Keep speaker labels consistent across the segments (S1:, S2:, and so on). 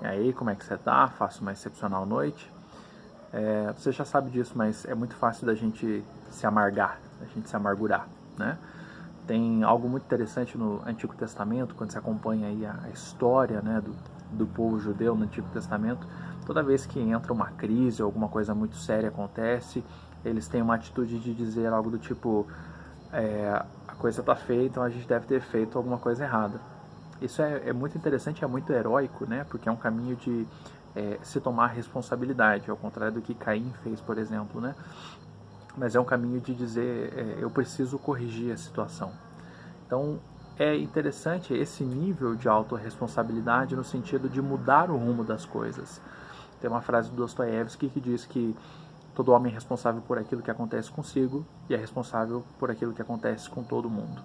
S1: E aí, como é que você tá? Faço uma excepcional noite. Você já sabe disso, mas é muito fácil da gente se amargar, da gente se amargurar, né? Tem algo muito interessante no Antigo Testamento, quando você acompanha aí a história, né, do povo judeu no Antigo Testamento. Toda vez que entra uma crise ou alguma coisa muito séria acontece, eles têm uma atitude de dizer algo do tipo: a coisa está feita, então a gente deve ter feito alguma coisa errada. Isso é muito interessante, é muito heróico, né? Porque é um caminho de se tomar responsabilidade, ao contrário do que Caim fez, por exemplo, né? Mas é um caminho de dizer, eu preciso corrigir a situação. Então, é interessante esse nível de autorresponsabilidade no sentido de mudar o rumo das coisas. Tem uma frase do Dostoiévski que diz que todo homem é responsável por aquilo que acontece consigo e é responsável por aquilo que acontece com todo mundo.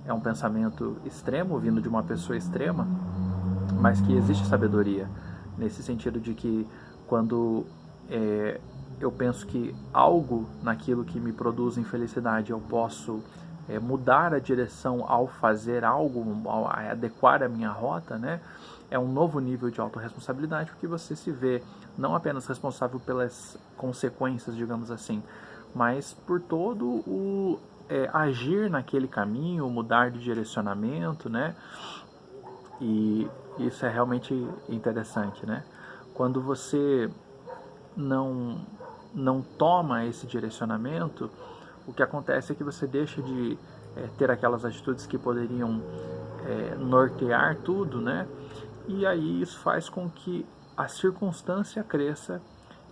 S1: É um pensamento extremo, vindo de uma pessoa extrema, mas que existe sabedoria, nesse sentido de que quando eu penso que algo naquilo que me produz infelicidade eu posso mudar a direção ao fazer algo, ao adequar a minha rota, né? É um novo nível de autorresponsabilidade, porque você se vê não apenas responsável pelas consequências, digamos assim, mas por todo o agir naquele caminho, mudar de direcionamento, né? E isso é realmente interessante, né? Quando você não não toma esse direcionamento, o que acontece é que você deixa de ter aquelas atitudes que poderiam nortear tudo, né? E aí isso faz com que a circunstância cresça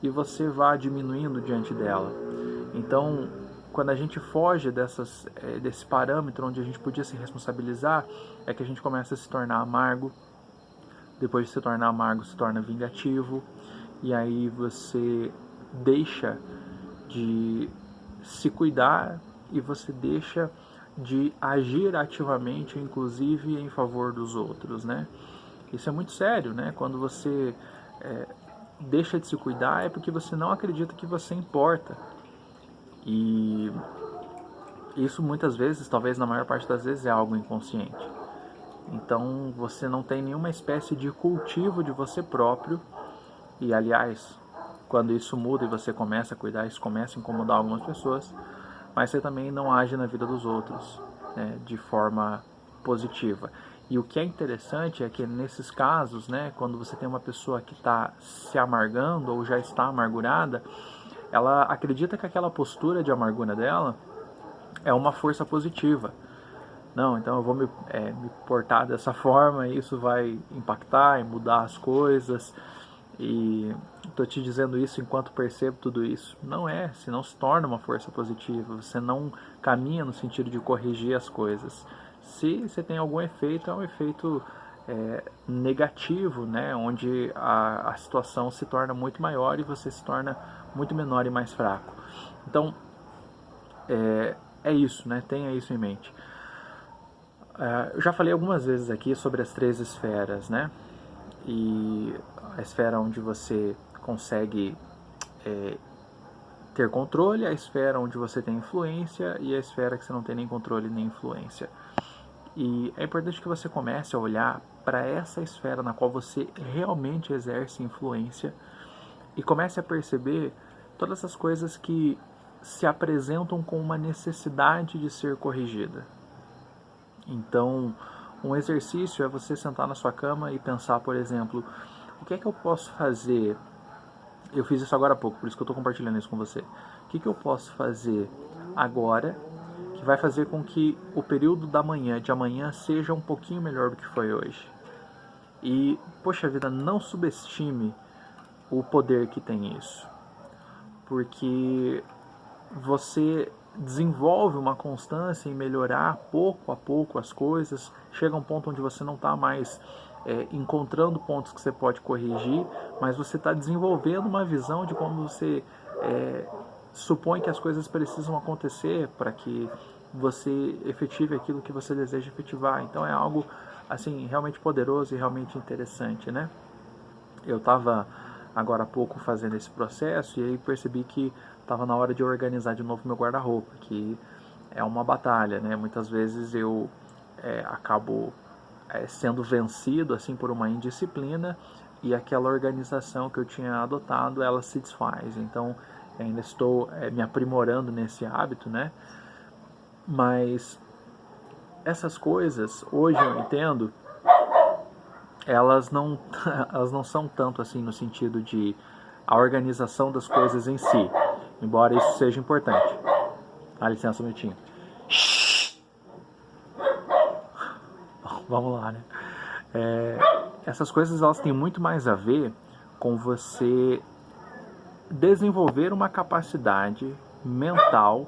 S1: e você vá diminuindo diante dela. Então, quando a gente foge desse parâmetro onde a gente podia se responsabilizar, é que a gente começa a se tornar amargo. Depois de se tornar amargo, se torna vingativo. E aí você deixa de se cuidar e você deixa de agir ativamente, inclusive em favor dos outros, né? Isso é muito sério, né? Quando você deixa de se cuidar é porque você não acredita que você importa. E isso muitas vezes, talvez na maior parte das vezes, é algo inconsciente. Então você não tem nenhuma espécie de cultivo de você próprio. E aliás, quando isso muda e você começa a cuidar, isso começa a incomodar algumas pessoas, mas você também não age na vida dos outros, né, de forma positiva. E o que é interessante é que nesses casos, né, quando você tem uma pessoa que está se amargando ou já está amargurada, ela acredita que aquela postura de amargura dela é uma força positiva. Não, então eu vou me portar dessa forma e isso vai impactar e mudar as coisas. E estou te dizendo isso enquanto percebo tudo isso. Não é, se não se torna uma força positiva, você não caminha no sentido de corrigir as coisas. Se você tem algum efeito, é um efeito negativo, né? Onde a situação se torna muito maior e você se torna muito menor e mais fraco. Então, é isso, né? Tenha isso em mente. Eu já falei algumas vezes aqui sobre as 3 esferas, né? E a esfera onde você consegue ter controle, a esfera onde você tem influência e a esfera que você não tem nem controle nem influência. E é importante que você comece a olhar para essa esfera na qual você realmente exerce influência e comece a perceber todas as coisas que se apresentam com uma necessidade de ser corrigida. Então, um exercício é você sentar na sua cama e pensar, por exemplo, o que é que eu posso fazer? Eu fiz isso agora há pouco, por isso que eu estou compartilhando isso com você. O que é que eu posso fazer agora que vai fazer com que o período de amanhã seja um pouquinho melhor do que foi hoje? E, poxa vida, não subestime o poder que tem isso. Porque você desenvolve uma constância em melhorar pouco a pouco as coisas, chega a um ponto onde você não está mais encontrando pontos que você pode corrigir, mas você está desenvolvendo uma visão de como você supõe que as coisas precisam acontecer para que você efetive aquilo que você deseja efetivar. Então é algo assim realmente poderoso e realmente interessante, né? Eu estava agora há pouco fazendo esse processo e aí percebi que estava na hora de organizar de novo meu guarda-roupa, que é uma batalha, né? Muitas vezes eu acabo sendo vencido assim por uma indisciplina, e aquela organização que eu tinha adotado, ela se desfaz. Então ainda estou me aprimorando nesse hábito, né? Mas essas coisas, hoje eu entendo, elas não, elas não são tanto assim no sentido de a organização das coisas em si, embora isso seja importante. Dá licença um minutinho. Vamos lá, né? Essas coisas, elas têm muito mais a ver com você desenvolver uma capacidade mental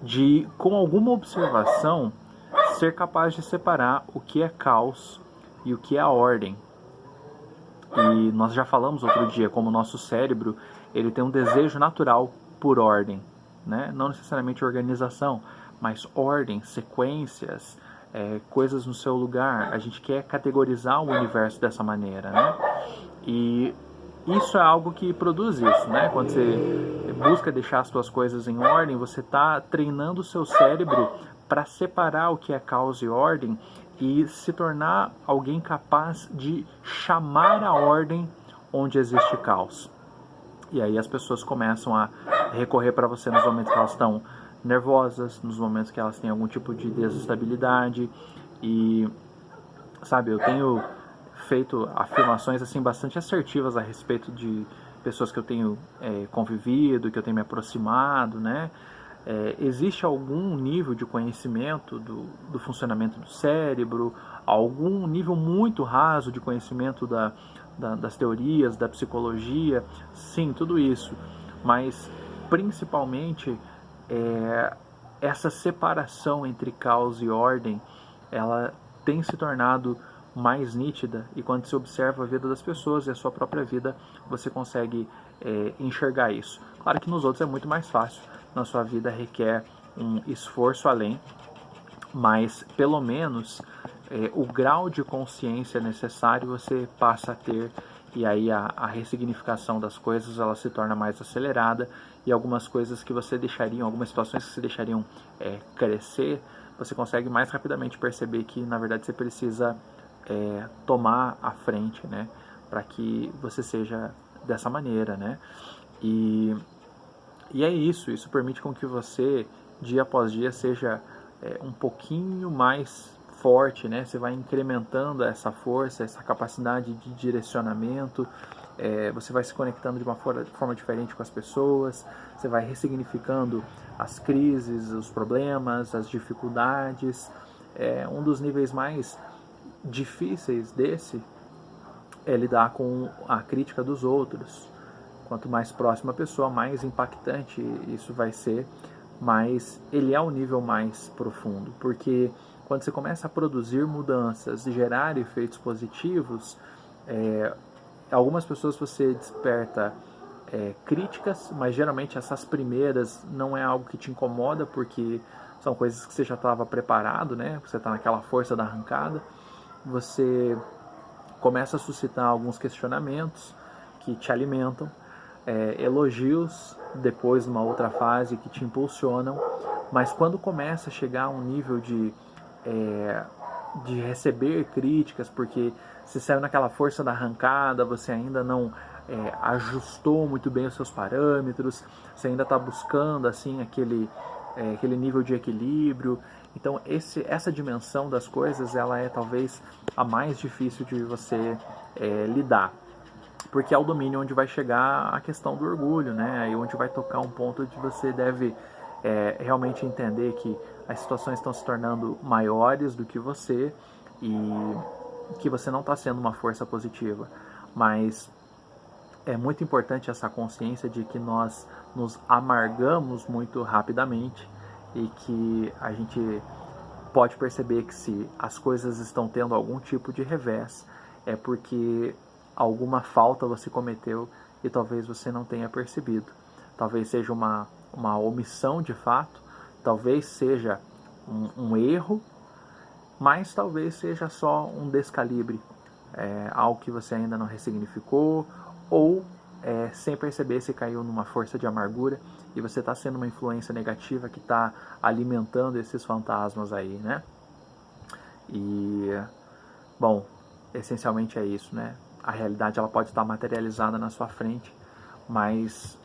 S1: de, com alguma observação, ser capaz de separar o que é caos e o que é a ordem. E nós já falamos outro dia como o nosso cérebro, ele tem um desejo natural por ordem, né? Não necessariamente organização, mas ordem, sequências, coisas no seu lugar. A gente quer categorizar o universo dessa maneira, né? E isso é algo que produz isso, né? Quando você busca deixar as suas coisas em ordem, você está treinando o seu cérebro para separar o que é caos e ordem e se tornar alguém capaz de chamar a ordem onde existe caos. E aí as pessoas começam a recorrer para você nos momentos que elas estão nervosas, nos momentos que elas têm algum tipo de desestabilidade. E, sabe, eu tenho feito afirmações assim bastante assertivas a respeito de pessoas que eu tenho convivido, que eu tenho me aproximado, né? Existe algum nível de conhecimento do funcionamento do cérebro, algum nível muito raso de conhecimento das teorias, da psicologia, sim, tudo isso, mas principalmente essa separação entre caos e ordem, ela tem se tornado mais nítida, e quando se observa a vida das pessoas e a sua própria vida, você consegue enxergar isso. Claro que nos outros é muito mais fácil, na sua vida requer um esforço além, mas pelo menos o grau de consciência necessário você passa a ter, e aí a ressignificação das coisas ela se torna mais acelerada, e algumas coisas que você deixaria, algumas situações que você deixariam crescer, você consegue mais rapidamente perceber que na verdade você precisa tomar a frente, né, para que você seja dessa maneira, né? E é isso permite com que você, dia após dia, seja um pouquinho mais forte, né? Você vai incrementando essa força, essa capacidade de direcionamento, você vai se conectando de uma forma diferente com as pessoas, você vai ressignificando as crises, os problemas, as dificuldades. Um dos níveis mais difíceis desse é lidar com a crítica dos outros. Quanto mais próxima a pessoa, mais impactante isso vai ser, mas ele é o nível mais profundo, porque quando você começa a produzir mudanças e gerar efeitos positivos, algumas pessoas você desperta críticas, mas geralmente essas primeiras não é algo que te incomoda, porque são coisas que você já estava preparado, né? Você está naquela força da arrancada, você começa a suscitar alguns questionamentos que te alimentam, elogios depois numa outra fase que te impulsionam, mas quando começa a chegar a um nível de receber críticas, porque você saiu naquela força da arrancada, você ainda não ajustou muito bem os seus parâmetros, você ainda está buscando assim aquele nível de equilíbrio. Então essa dimensão das coisas, ela é talvez a mais difícil de você lidar, porque é o domínio onde vai chegar a questão do orgulho, né? E onde vai tocar um ponto onde você deve realmente entender que as situações estão se tornando maiores do que você e que você não está sendo uma força positiva. Mas é muito importante essa consciência de que nós nos amargamos muito rapidamente e que a gente pode perceber que se as coisas estão tendo algum tipo de revés, é porque alguma falta você cometeu e talvez você não tenha percebido. Talvez seja uma omissão de fato, talvez seja um erro, mas talvez seja só um descalibre, algo que você ainda não ressignificou, ou sem perceber você caiu numa força de amargura e você está sendo uma influência negativa que está alimentando esses fantasmas aí, né? Bom, essencialmente é isso, né? A realidade ela pode estar materializada na sua frente, mas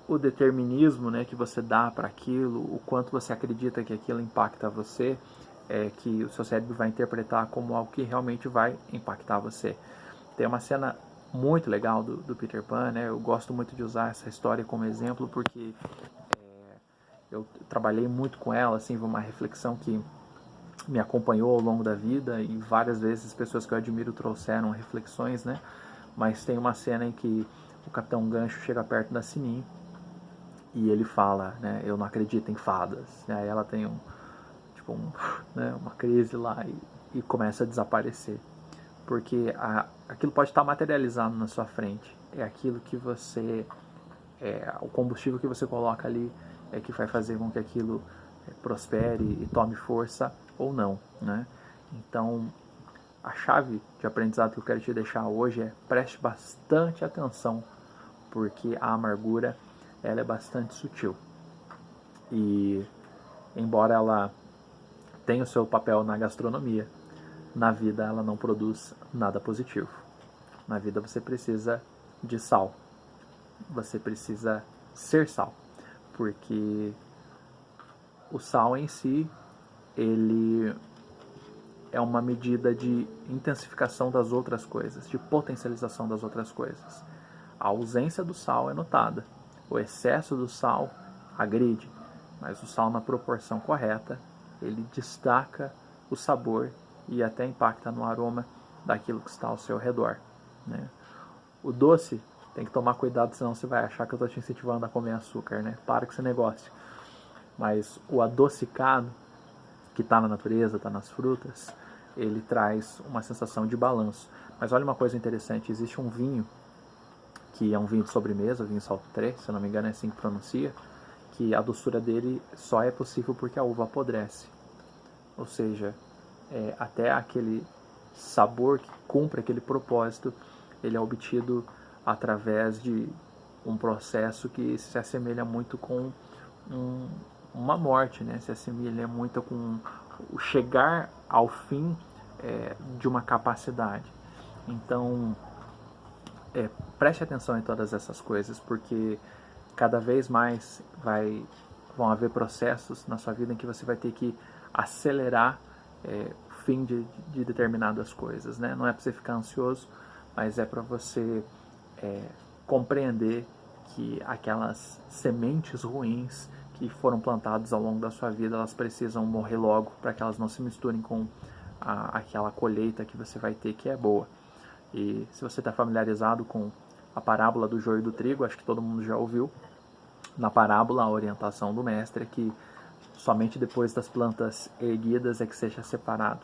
S1: o determinismo, né, que você dá para aquilo, o quanto você acredita que aquilo impacta você, que o seu cérebro vai interpretar como algo que realmente vai impactar você. Tem uma cena muito legal do Peter Pan, né? Eu gosto muito de usar essa história como exemplo porque eu trabalhei muito com ela, assim, uma reflexão que me acompanhou ao longo da vida e várias vezes pessoas que eu admiro trouxeram reflexões, né? Mas tem uma cena em que o Capitão Gancho chega perto da Sininho e ele fala, né? Eu não acredito em fadas. Aí ela tem né, uma crise lá e começa a desaparecer. Porque aquilo pode estar materializado na sua frente. É aquilo que você... o combustível que você coloca ali é que vai fazer com que aquilo prospere e tome força ou não, né? Então, a chave de aprendizado que eu quero te deixar hoje é preste bastante atenção, porque a amargura ela é bastante sutil. E, embora ela tenha o seu papel na gastronomia, na vida ela não produz nada positivo. Na vida você precisa de sal. Você precisa ser sal, porque o sal em si, ele é uma medida de intensificação das outras coisas, de potencialização das outras coisas. A ausência do sal é notada, o excesso do sal agride, mas o sal na proporção correta, ele destaca o sabor e até impacta no aroma daquilo que está ao seu redor, né? O doce, tem que tomar cuidado, senão você vai achar que eu estou te incentivando a comer açúcar, né? Para com esse negócio. Mas o adocicado, que está na natureza, está nas frutas, ele traz uma sensação de balanço. Mas olha uma coisa interessante, existe um vinho, que é um vinho de sobremesa, o vinho Sauternes, se eu não me engano é assim que pronuncia, que a doçura dele só é possível porque a uva apodrece. Ou seja, até aquele sabor que cumpre aquele propósito, ele é obtido através de um processo que se assemelha muito com uma morte, né? Se assemelha muito com o chegar ao fim de uma capacidade. Então, preste atenção em todas essas coisas, porque cada vez mais vão haver processos na sua vida em que você vai ter que acelerar o fim de determinadas coisas, né? Não é para você ficar ansioso, mas é para você compreender que aquelas sementes ruins que foram plantadas ao longo da sua vida, elas precisam morrer logo para que elas não se misturem com aquela colheita que você vai ter, que é boa. E se você está familiarizado com a parábola do joio e do trigo, acho que todo mundo já ouviu. Na parábola, a orientação do mestre é que somente depois das plantas erguidas é que seja separado.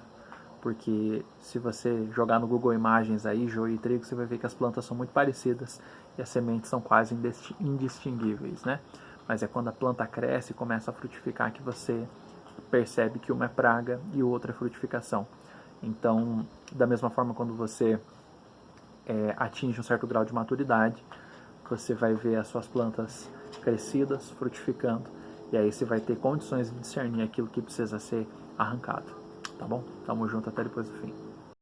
S1: Porque se você jogar no Google Imagens aí, joio e trigo, você vai ver que as plantas são muito parecidas e as sementes são quase indistinguíveis, né? Mas é quando a planta cresce e começa a frutificar que você percebe que uma é praga e o outro é frutificação. Então, da mesma forma, quando você atinge um certo grau de maturidade, você vai ver as suas plantas crescidas, frutificando, e aí você vai ter condições de discernir aquilo que precisa ser arrancado. Tá bom? Tamo junto, até depois do fim.